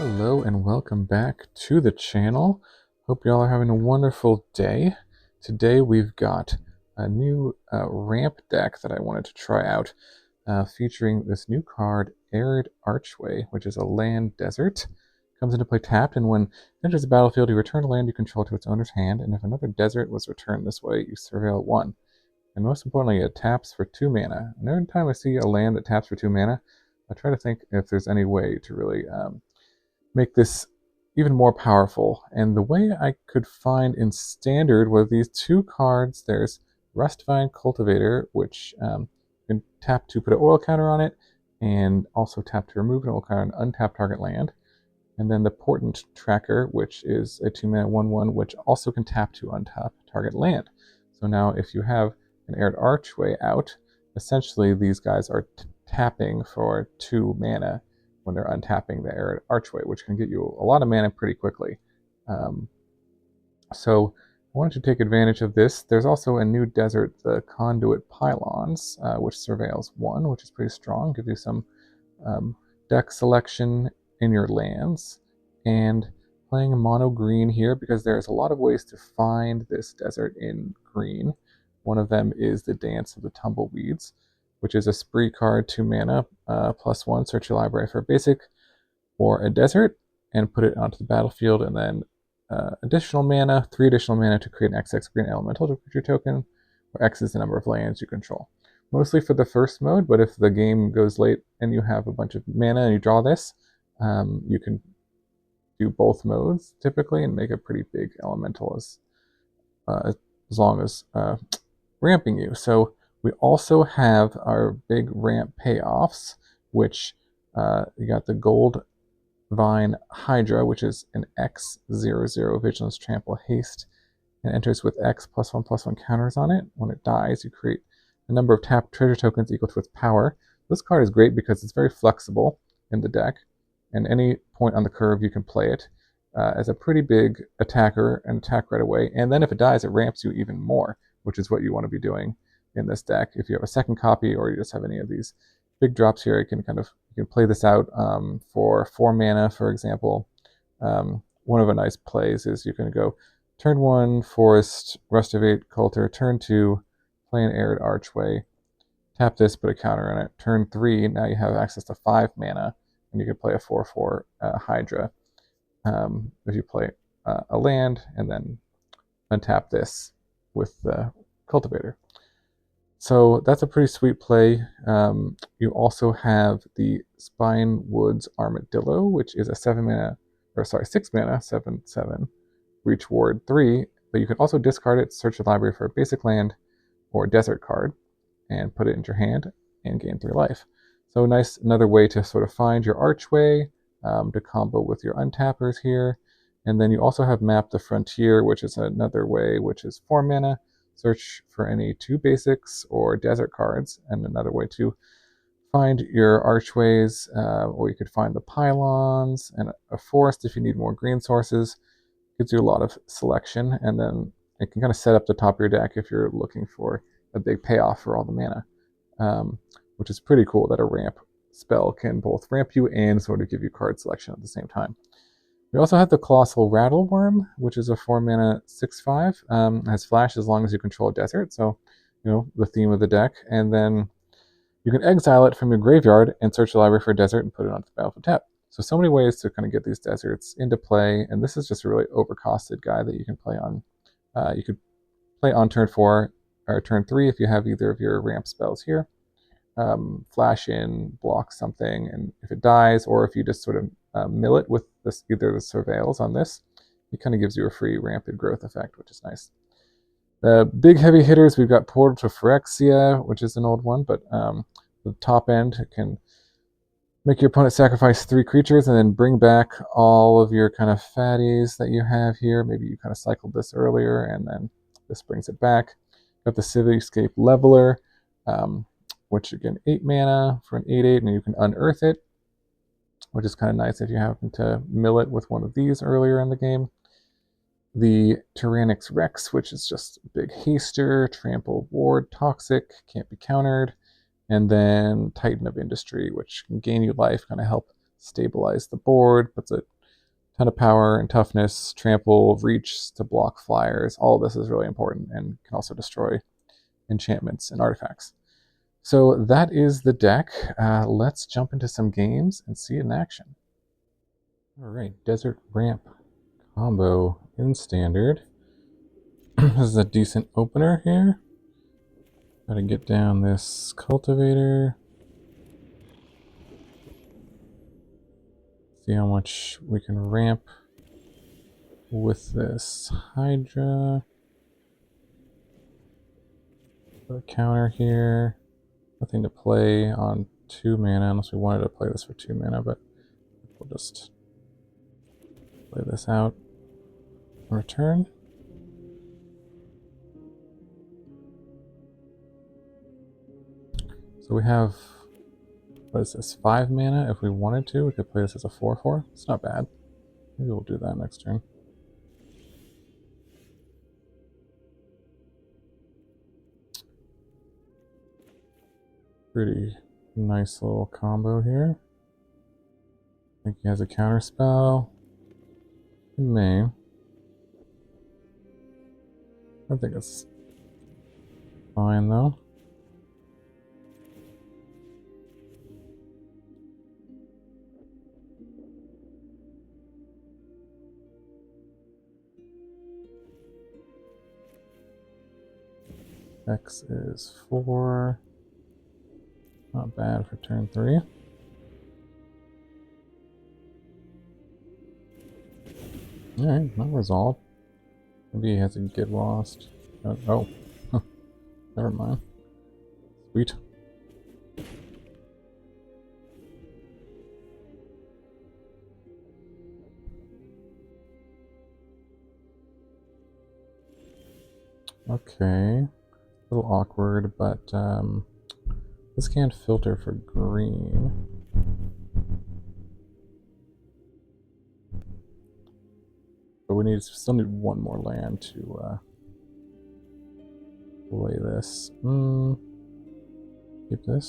Hello and welcome back to the channel. Hope y'all are having a wonderful day. Today we've got a new ramp deck that I wanted to try out, featuring this new card, Arid Archway, which is a land desert. Comes into play tapped, and when it enters the battlefield, you return a land you control to its owner's hand, and if another desert was returned this way, you surveil one. And most importantly, it taps for 2 mana. And every time I see a land that taps for 2 mana, I try to think if there's any way to really make this even more powerful. And the way I could find in Standard were these 2 cards. There's Rustvine Cultivator, which you can tap to put an oil counter on it, and also tap to remove an oil counter on an untapped target land. And then the Portent Tracker, which is a 2-mana 1/1, which also can tap to untap target land. So now if you have an Arid Archway out, essentially these guys are tapping for 2 mana when they're untapping the Arid Archway, which can get you a lot of mana pretty quickly. So I wanted to take advantage of this. There's also a new desert, the Conduit Pylons, which surveils 1, which is pretty strong, gives you some deck selection in your lands. And playing a mono green here, because there's a lot of ways to find this desert in green. One of them is the Dance of the Tumbleweeds, which is a spree card, 2 mana, +1, search your library for a basic or a desert, and put it onto the battlefield, and then additional mana, 3 additional mana to create an XX green elemental to creature token, where X is the number of lands you control. Mostly for the first mode, but if the game goes late and you have a bunch of mana and you draw this, you can do both modes typically and make a pretty big elemental as long as ramping you. So we also have our big ramp payoffs, which you got the Goldvein Hydra, which is an X/0/0 Vigilance, Trample, Haste, and enters with X +1/+1 counters on it. When it dies, you create a number of tapped treasure tokens equal to its power. This card is great because it's very flexible in the deck, and any point on the curve you can play it as a pretty big attacker and attack right away. And then if it dies, it ramps you even more, which is what you want to be doing in this deck. If you have a second copy or you just have any of these big drops here, you can play this out for 4 mana, for example. One of the nice plays is you can go turn 1 Forest, Rustvine Cultivator, turn 2 play an Arid Archway, tap this, put a counter on it. Turn 3, now you have access to 5 mana, and you can play a 4/4 Hydra if you play a land, and then untap this with the Cultivator. So that's a pretty sweet play. You also have the Spinewoods Armadillo, which is a 6 mana, 7/7, reach ward 3, but you can also discard it, search the library for a basic land or desert card, and put it into your hand and gain 3 life. So nice, another way to sort of find your Archway, to combo with your untappers here. And then you also have Map the Frontier, which is another way, which is 4 mana. Search for any 2 basics or desert cards, and another way to find your archways, or you could find the pylons and a forest if you need more green sources. Gives you a lot of selection, and then it can kind of set up the top of your deck if you're looking for a big payoff for all the mana, which is pretty cool that a ramp spell can both ramp you and sort of give you card selection at the same time. We also have the Colossal Rattlewurm, which is a 4 mana 6/5. Has flash as long as you control a desert, so the theme of the deck. And then you can exile it from your graveyard and search the library for a desert and put it onto the battlefield tap. So many ways to kind of get these deserts into play, and this is just a really overcosted guy that you can play on. You could play on turn 4 or turn 3 if you have either of your ramp spells here. Flash in, block something, and if it dies, or if you just sort of mill it with this, either the surveils on this, it kind of gives you a free rampant growth effect, which is nice. The big heavy hitters, we've got Portent Tracker, which is an old one, but the top end can make your opponent sacrifice 3 creatures and then bring back all of your kind of fatties that you have here. Maybe you kind of cycled this earlier, and then this brings it back. Got the Cityscape Leveler, which again, 8 mana for an 8/8, and you can unearth it, which is kind of nice if you happen to mill it with one of these earlier in the game. The Tyrranax Rex, which is just a big haster, trample, ward, toxic, can't be countered. And then Titan of Industry, which can gain you life, kind of help stabilize the board, puts a ton of power and toughness, trample, reach to block flyers. All of this is really important and can also destroy enchantments and artifacts. So that is the deck. Let's jump into some games and see it in action. All right, Desert Ramp combo in Standard. This is a decent opener here. Gotta get down this Cultivator. See how much we can ramp with this Hydra. Put a counter here. Nothing to play on 2 mana unless we wanted to play this for 2 mana, but we'll just play this out. Return. So we have, what is this, 5 mana? If we wanted to, we could play this as a 4/4. It's not bad. Maybe we'll do that next turn. Pretty nice little combo here. I think he has a counter spell. He may. I think it's fine though. X is 4. Not bad for turn 3. Alright, not resolved. Maybe he has a Get Lost. Oh. Never mind. Sweet. Okay. A little awkward, but this can't filter for green. But we still need 1 more land to play this. Keep this.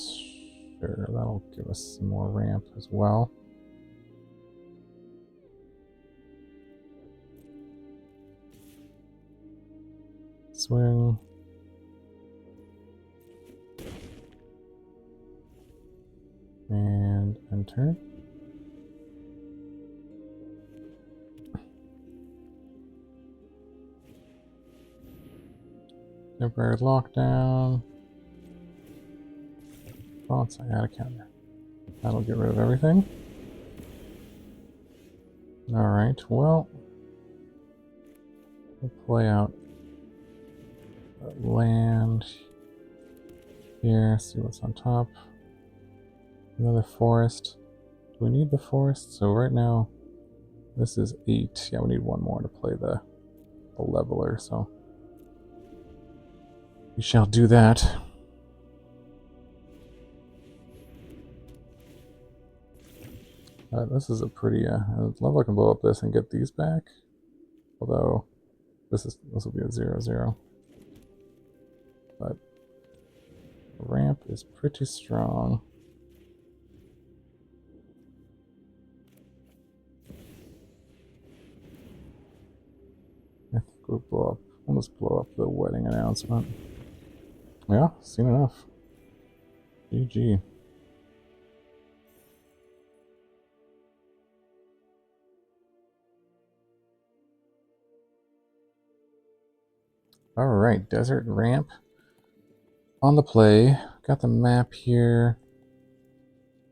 Sure, that'll give us some more ramp as well. Swing. And enter. Temporary lockdown. Thoughts, I got a counter. That'll get rid of everything. Alright, well, we'll play out land here, see what's on top. Another forest. Do we need the forest? So right now, this is 8. Yeah, we need 1 more to play the leveler, so we shall do that. This is a pretty leveler can blow up this and get these back. Although this will be a 0/0. But the ramp is pretty strong. I think we'll just blow up the wedding announcement. Yeah, seen enough. GG. Alright, Desert Ramp on the play. Got the map here.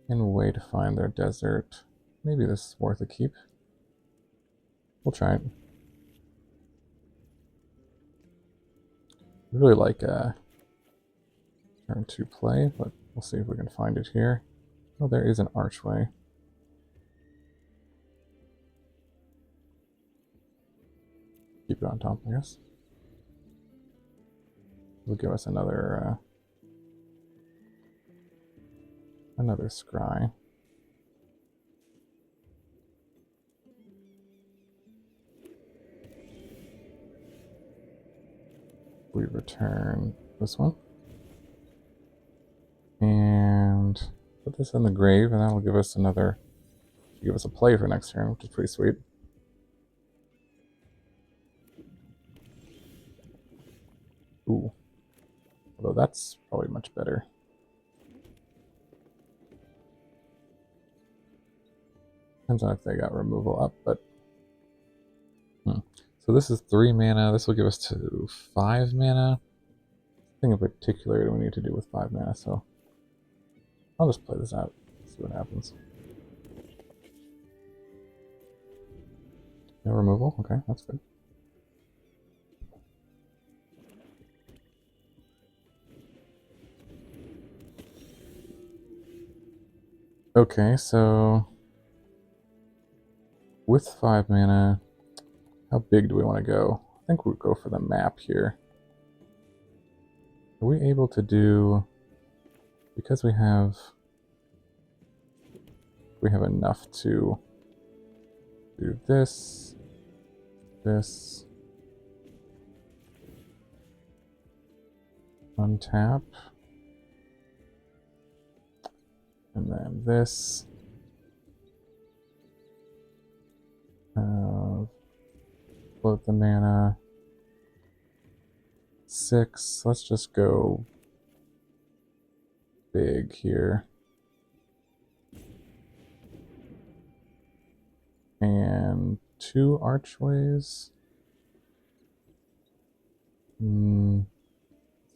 And a way to find their desert. Maybe this is worth a keep. We'll try it. I really like turn 2 play, but we'll see if we can find it here. Oh, there is an archway. Keep it on top, I guess. Will give us another scry. We return this one and put this in the grave, and that'll give us a play for next turn, which is pretty sweet. Ooh. Although that's probably much better. Depends on if they got removal up, but... So this is 3 mana. This will give us to 5 mana. Nothing in particular we need to do with 5 mana, so... I'll just play this out, see what happens. No removal? Okay, that's good. Okay, so... With 5 mana, how big do we want to go? I think we'll go for the map here. Are we able to do... Because we have enough to do this, untap, and then this, float the mana, 6, let's just go big here. And 2 archways. Let's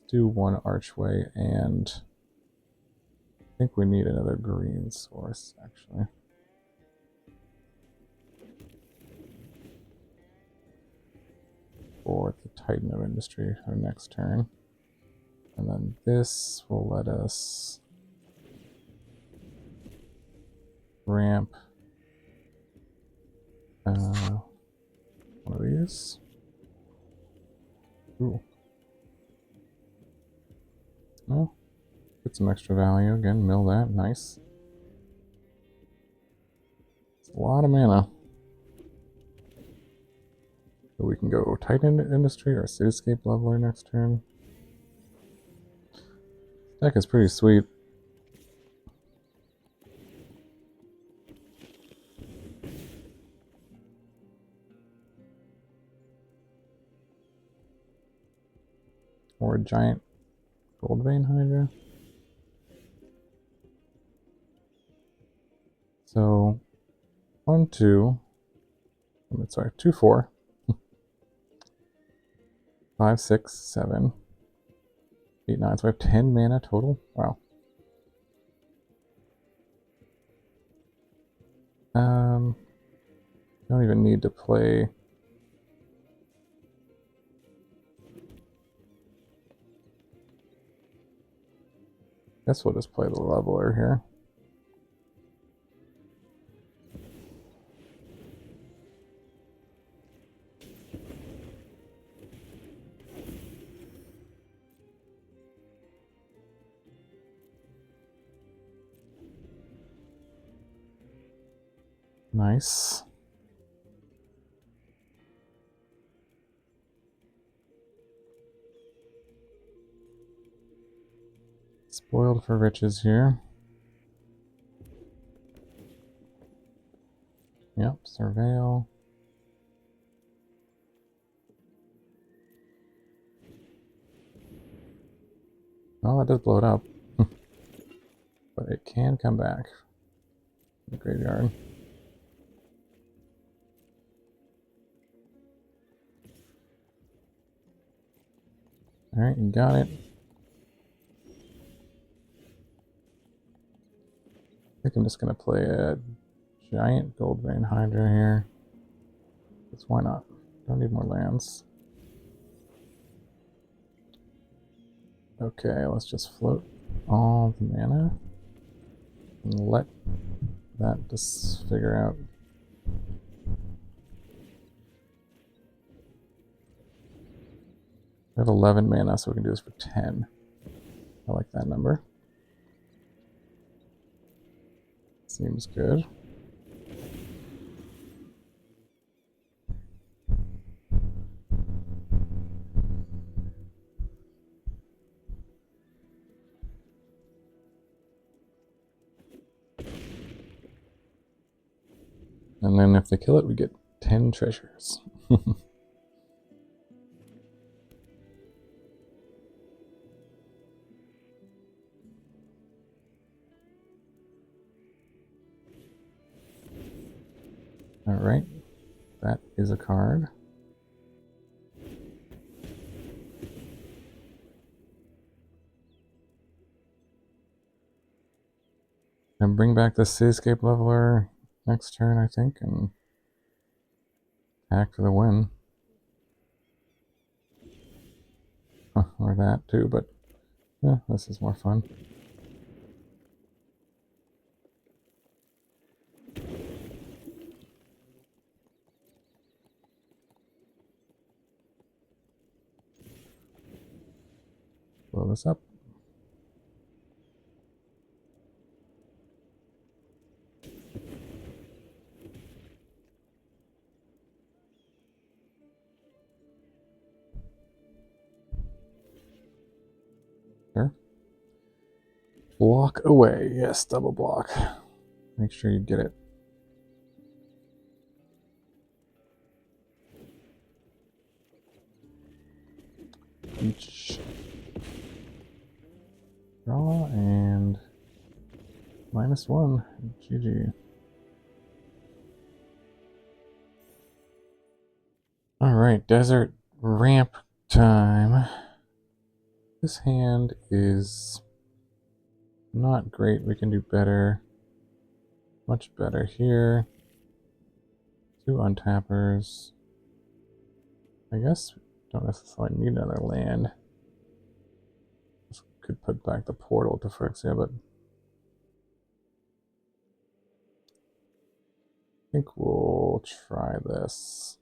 do 1 archway, and I think we need another green source, actually. For the Titan of Industry, our next turn. And then this will let us ramp one of these. Ooh. Well, get some extra value again, mill that, nice. It's a lot of mana. So we can go Titan Industry or Cityscape Leveler next turn. This deck is pretty sweet. Or a giant Goldvein Hydra. So 1, 2, sorry, 2, 4, 5, 6, 7, 8, 9. So I have 10 mana total. Wow. Don't even need to play. Guess we'll just play the leveler here. Nice. Spoiled for riches here. Yep, surveil. Well, that does blow it up. But it can come back in the graveyard. Alright, you got it. I think I'm just going to play a giant Goldvein Hydra here. Because why not? Don't need more lands. Okay, let's just float all the mana. And let that just figure out. We have 11 mana, so we can do this for 10. I like that number. Seems good. And then if they kill it, we get 10 treasures. Alright, that is a card. And bring back the Cityscape Leveler next turn, I think, and attack for the win. Or that too, but yeah, this is more fun. Blow this up. Sure. Block away. Yes, double block. Make sure you get it. Each draw and -1. GG. Alright, desert ramp time. This hand is not great. We can do better. Much better here. 2 untappers. I guess we don't necessarily need another land. This could put back the portal to Phyrexia, but I think we'll try this.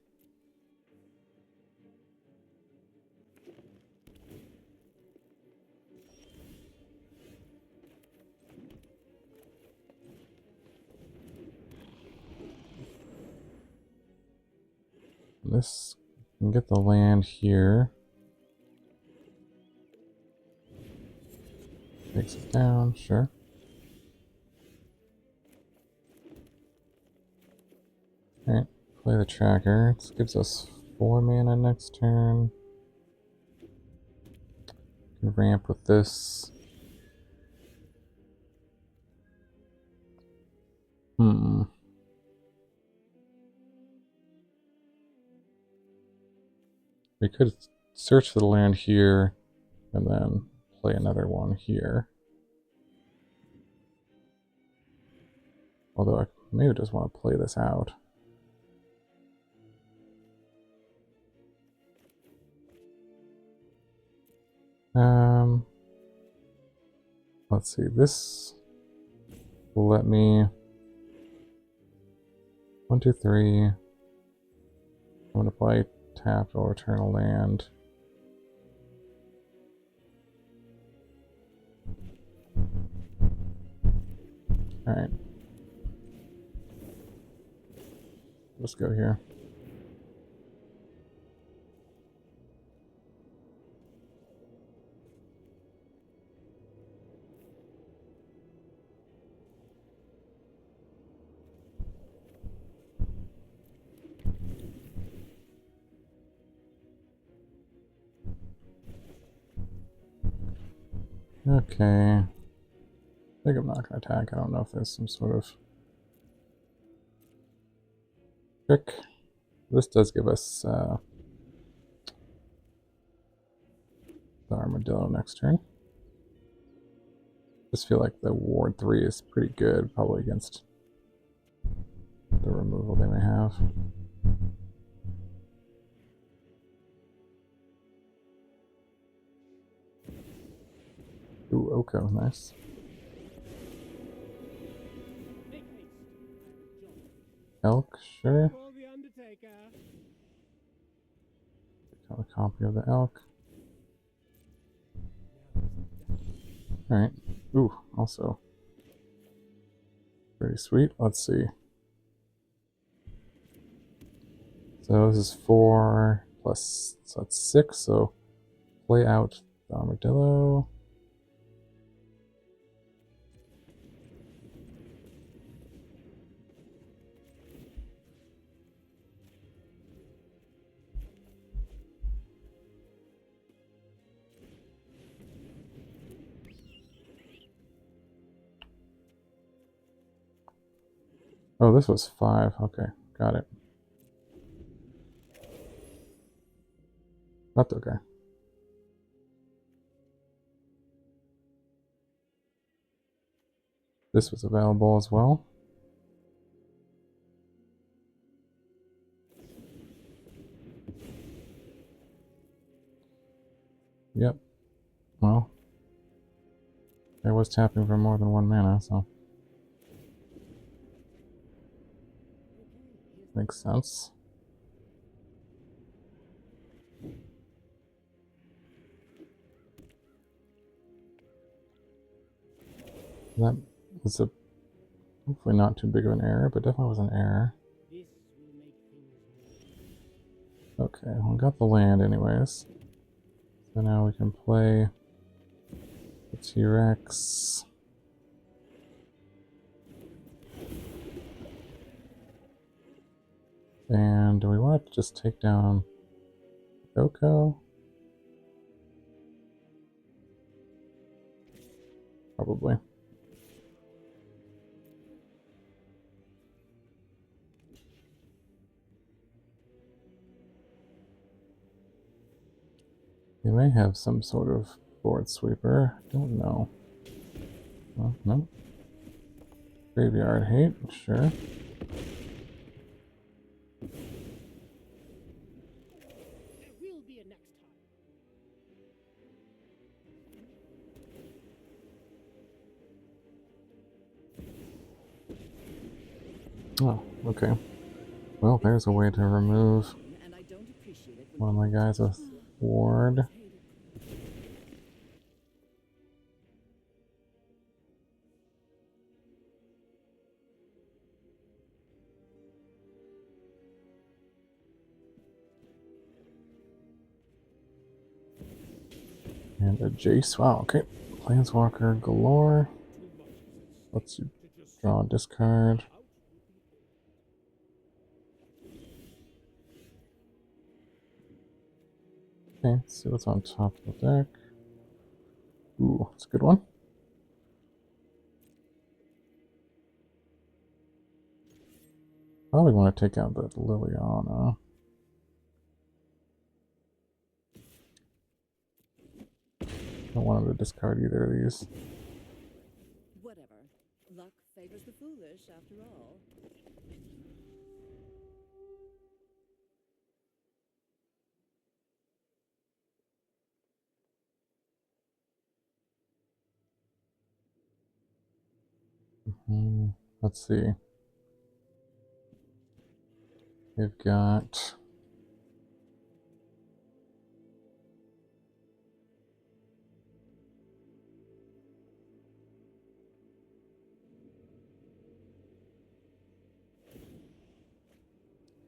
This can get the land here. Takes it down, sure. Alright, play the tracker. This gives us 4 mana next turn. Can ramp with this. We could search for the land here and then play another one here. Although I maybe just want to play this out. Let's see, this will let me 1, 2, 3. I'm gonna play tapped or return a land. Alright. Let's go here. Okay. I think I'm not going to attack. I don't know if there's some sort of trick. This does give us the Armadillo next turn. Just feel like the Ward 3 is pretty good, probably against the removal they may have. Ooh, Oko, nice. Elk, sure. Got a copy of the elk. Alright. Ooh, also pretty sweet. Let's see. So this is 4 plus, so that's 6, so play out the Armadillo. Oh, this was 5, okay. Got it. That's okay. This was available as well. Yep. Well, there was tapping for more than 1 mana, so makes sense. That was a hopefully not too big of an error, but definitely was an error. Okay, well, we got the land anyways. So now we can play the T-Rex. And do we want to just take down Oko? Probably. We may have some sort of board sweeper. Don't know. Well, no. Graveyard hate, sure. Oh, okay. Well, there's a way to remove one of my guys with ward. And a Jace. Wow, okay. Planeswalker galore. Let's draw a discard. Okay, let's see what's on top of the deck. Ooh, that's a good one. Probably want to take out that Liliana. Don't want him to discard either of these. Whatever. Luck favors the foolish, after all. Let's see. We've got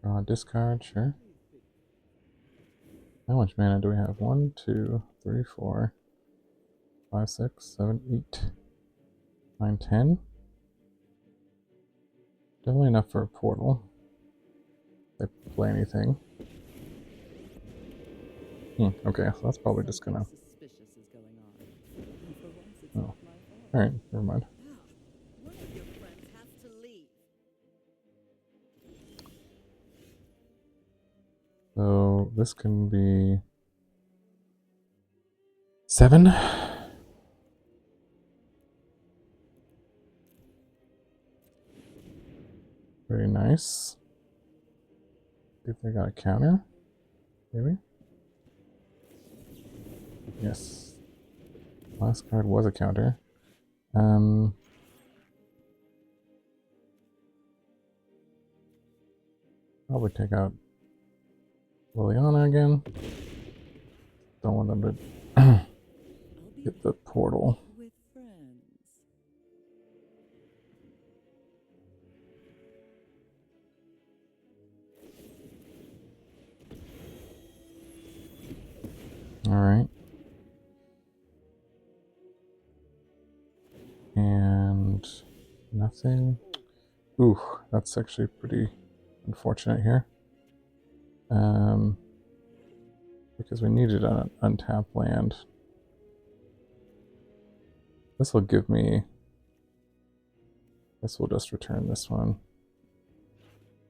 draw a discard, sure. How much mana do we have? 1, 2, 3, 4, 5, 6, 7, 8, 9, 10. Definitely enough for a portal. If they play anything. Okay, so that's probably just gonna. Oh, alright, never mind. One of your friends has to leave. So this can be 7. Very nice. See if they got a counter. Maybe. Yes. Last card was a counter. Probably take out Liliana again. Don't want them to hit the portal. With friends. Alright. And nothing. Ooh, that's actually pretty unfortunate here. Because we needed an untapped land. This will give me. Guess we'll just return this one.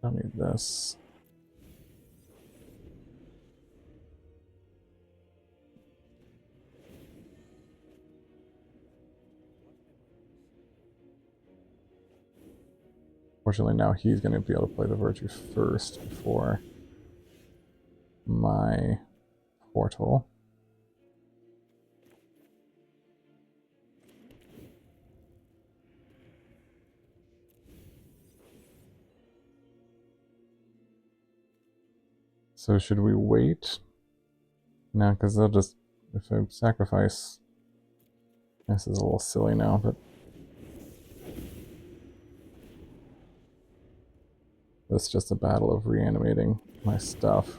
Don't need this. Fortunately, now he's going to be able to play the Virtue first before my portal. So should we wait? No, because they'll just, if I sacrifice, this is a little silly now, but it's just a battle of reanimating my stuff.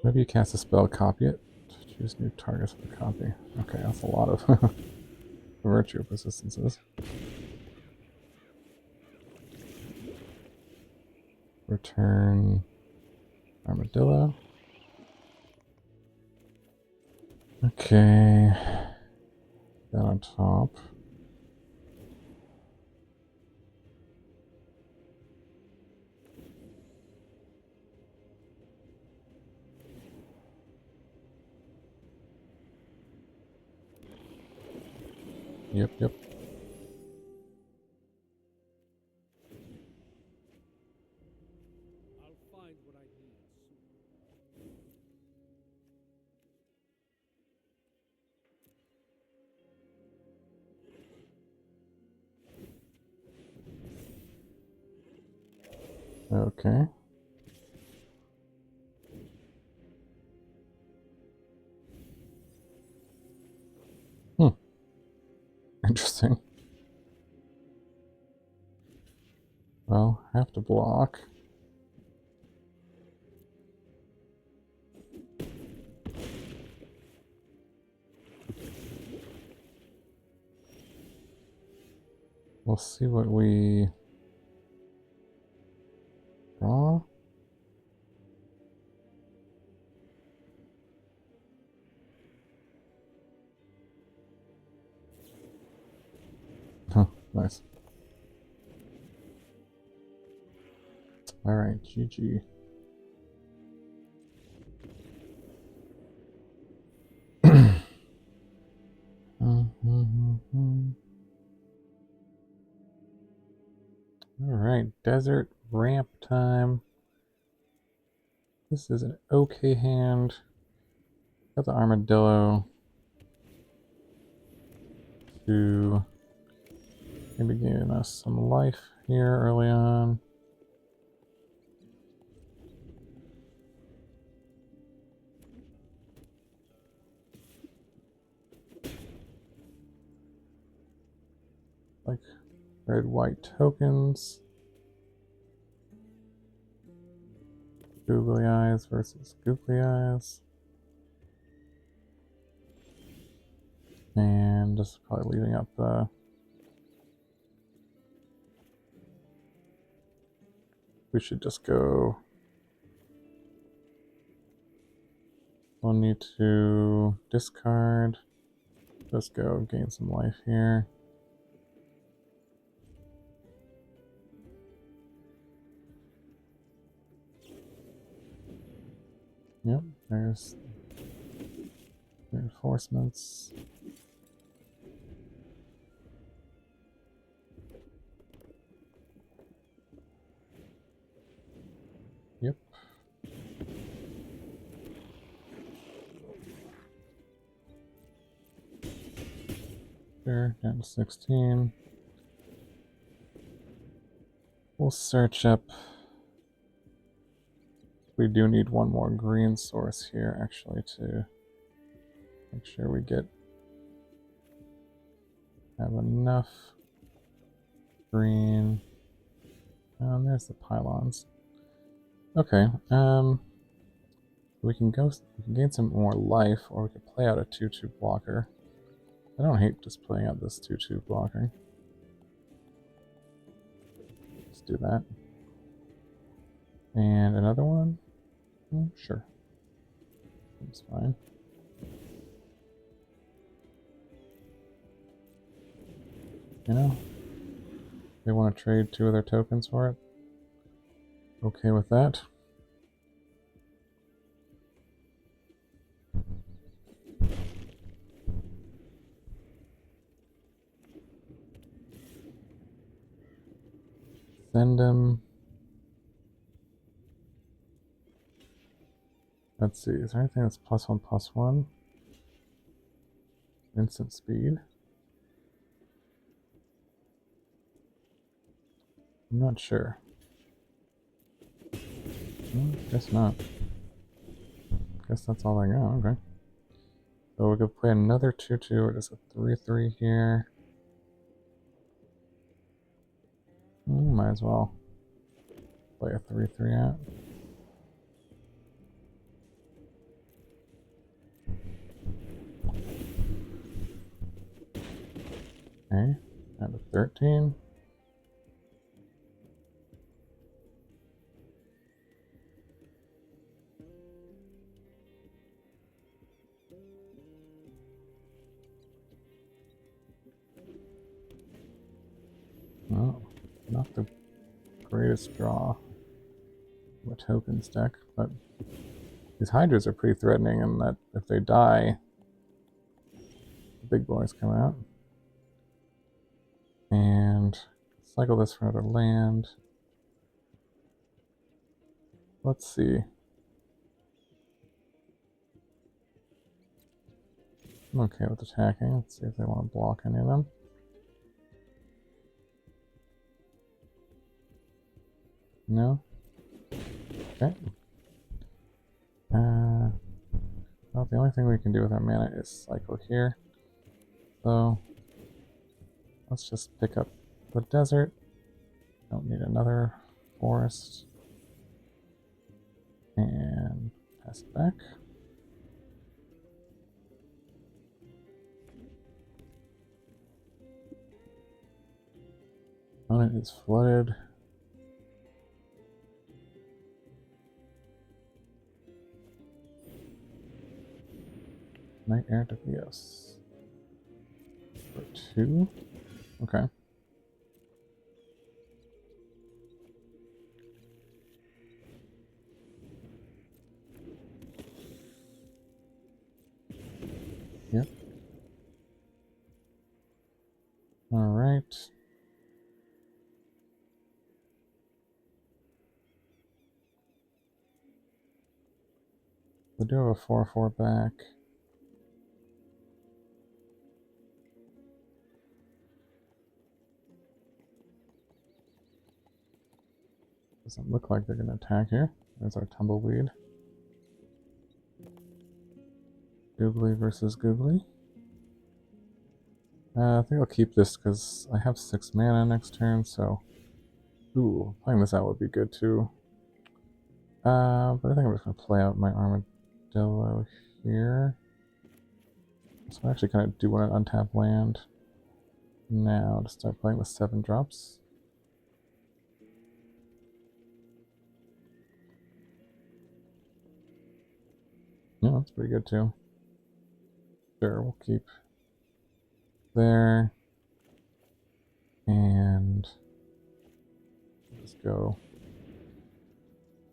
Maybe you cast a spell, copy it. Choose new targets for the copy. Okay, that's a lot of virtue persistences. Return Armadillo. Okay. That on top. Yep. I'll find what I need soon. Okay. Interesting. Well, have to block. We'll see what we draw. Huh, nice. Alright, GG. Alright, desert ramp time. This is an okay hand. Got the armadillo to maybe giving us some life here early on. Like red-white tokens. Googly eyes versus googly eyes. And just probably leaving up the... We should just go... We'll need to discard. Let's go gain some life here. Yep, there's reinforcements. Yep. There, down to 16. We'll search up. We do need one more green source here, actually, to make sure we have enough green. And there's the pylons. Okay, we can gain some more life, or we could play out a 2/2 blocker. I don't hate just playing out this 2/2 blocker. Let's do that. And another one? Sure. That's fine. You know? They want to trade 2 of their tokens for it. Okay with that. Send him. Let's see, is there anything that's +1/+1? Instant speed? I'm not sure. Guess not. Guess that's all I got, okay. So we could play another 2/2 or just a 3/3 here. Might as well play a 3/3 out. Okay, down to 13. Oh, not the greatest draw of a tokens deck, but these Hydras are pretty threatening in that if they die, the big boys come out. And cycle this for another land. Let's see. I'm okay with attacking. Let's see if they want to block any of them. No? Okay. Well, the only thing we can do with our mana is cycle here. So, let's just pick up the desert. Don't need another forest. And pass it back. Opponent is flooded. Knight Errant of Eos. For 2? Okay. Yep. Alright. We do have a 4/4 back. Doesn't look like they're going to attack here. There's our Tumbleweed. Googly versus Googly. I think I'll keep this because I have 6 mana next turn, so... Ooh, playing this out would be good too. But I think I'm just going to play out my Armadillo here. So I actually kind of do want to untap land now to start playing with 7 drops. Yeah, that's pretty good too. Sure, we'll keep there. And just go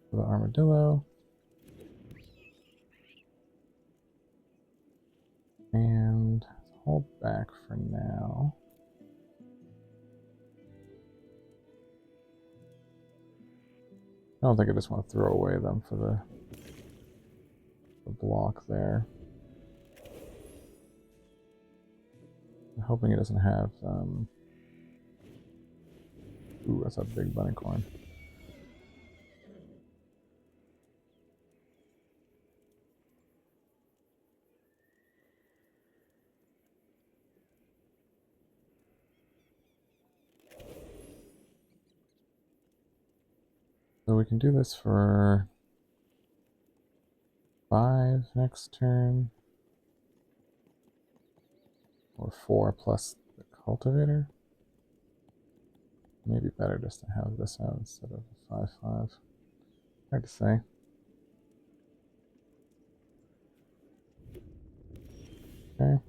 for the Armadillo. And hold back for now. I don't think I just want to throw away them for the block there. I'm hoping it doesn't have... Ooh, that's a big bunny corn. So we can do this for 5 next turn. Or 4 plus the cultivator. Maybe better just to have this out instead of a 5/5. Hard to say. Okay.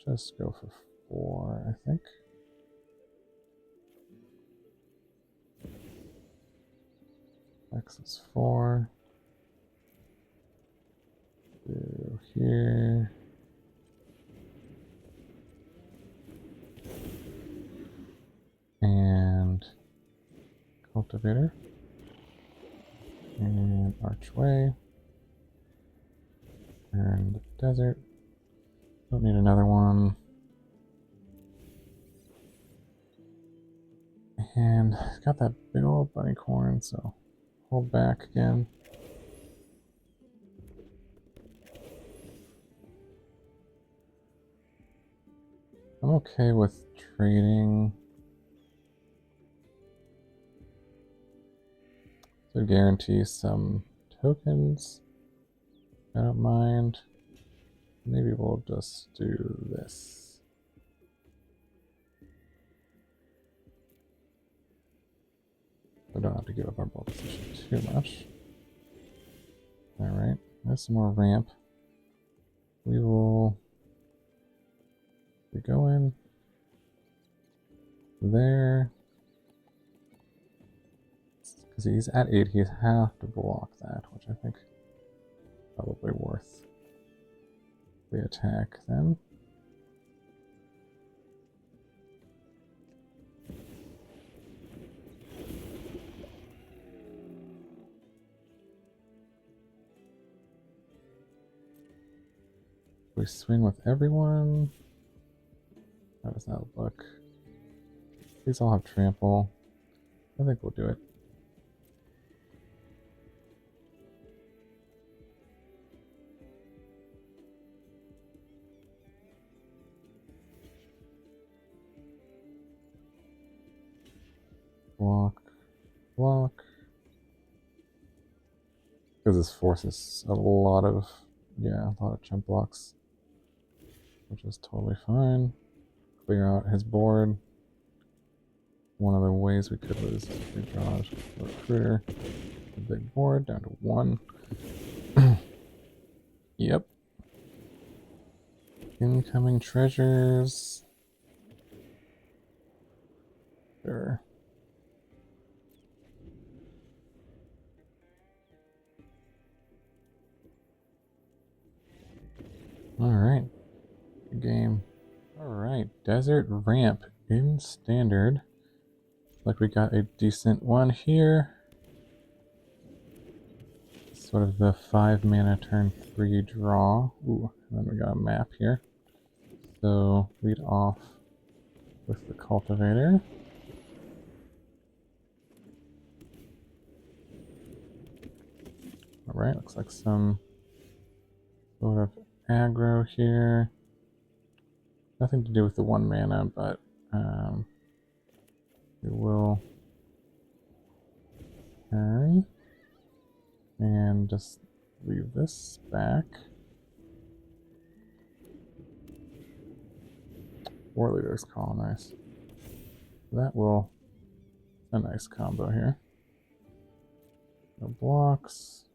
just go for 4, I think. X is 4. Go here. And Cultivator. And Archway. And Desert. Don't need another one. And got that big old bunny corn, so hold back again. I'm okay with trading. To guarantee some tokens. I don't mind. Maybe we'll just do this. We don't have to give up our ball position too much. Alright, there's some more ramp. We will go in there. Because he's at 8, he have to block that, which I think probably worth the attack then. We swing with everyone. How does that look? These all have trample. I think we'll do it. Block, block. Because this forces a lot of chump blocks, which is totally fine. Clear out his board. One of the ways we could lose is if we draw a recruiter. A big board down to 1. Yep. Incoming treasures. Sure. Alright. Good game. Alright. Desert Ramp in standard. Like we got a decent one here. Sort of the 5 mana turn 3 draw. Ooh, and then we got a map here. So lead off with the Cultivator. Alright, looks like some sort of aggro here. Nothing to do with the 1 mana, but we will turn and just leave this back. War Leader's Call, nice. That will a nice combo here. No blocks.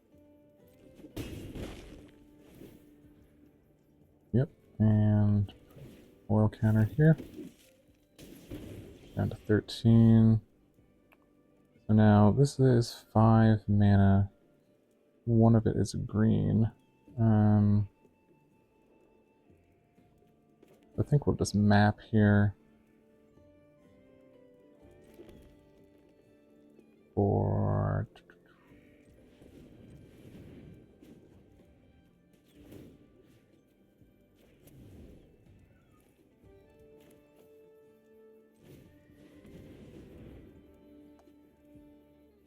Yep, and oil counter here. Down to 13. So now this is 5 mana. One of it is green. I think we'll just map here for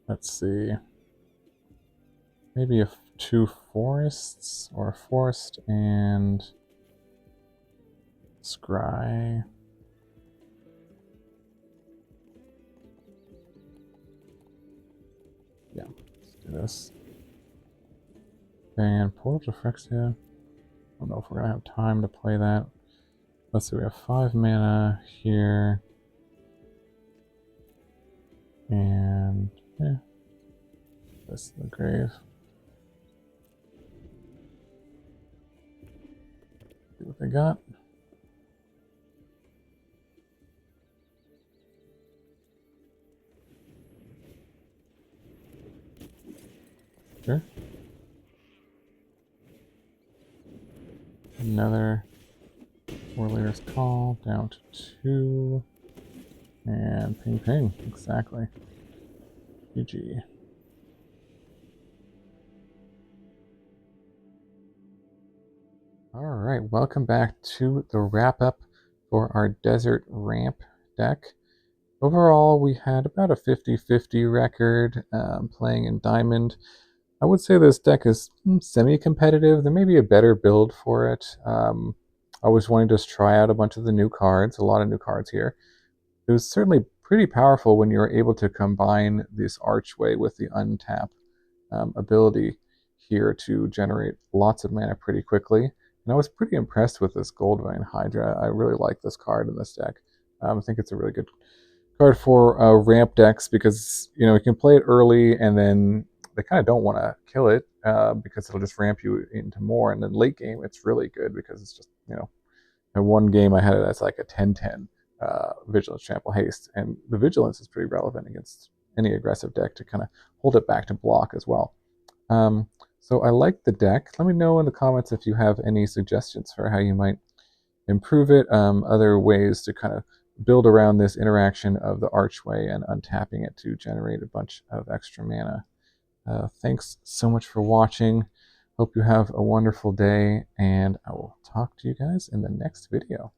let's see, maybe 2 forests or a forest and scry. Yeah, let's do this. And Portent Tracker. I don't know if we're gonna have time to play that. Let's see, we have 5 mana here. And yeah. This is the grave. See what they got. Raptor. Another Warrior's Call down to 2. And ping ping, exactly. GG. Alright, welcome back to the wrap-up for our Desert Ramp deck. Overall, we had about a 50-50 record playing in Diamond. I would say this deck is semi-competitive. There may be a better build for it. I was wanting to just try out a bunch of the new cards, a lot of new cards here. It was certainly pretty powerful when you were able to combine this Archway with the untap ability here to generate lots of mana pretty quickly. And I was pretty impressed with this Goldvein Hydra. I really like this card in this deck. I think it's a really good card for ramp decks because you can play it early and then they kind of don't want to kill it because it'll just ramp you into more. And then late game, it's really good because it's just in one game I had it as like a 10-10 Vigilance, Trample, Haste, and the Vigilance is pretty relevant against any aggressive deck to kind of hold it back to block as well. So I like the deck. Let me know in the comments if you have any suggestions for how you might improve it, other ways to kind of build around this interaction of the Archway and untapping it to generate a bunch of extra mana. Thanks so much for watching. Hope you have a wonderful day, and I will talk to you guys in the next video.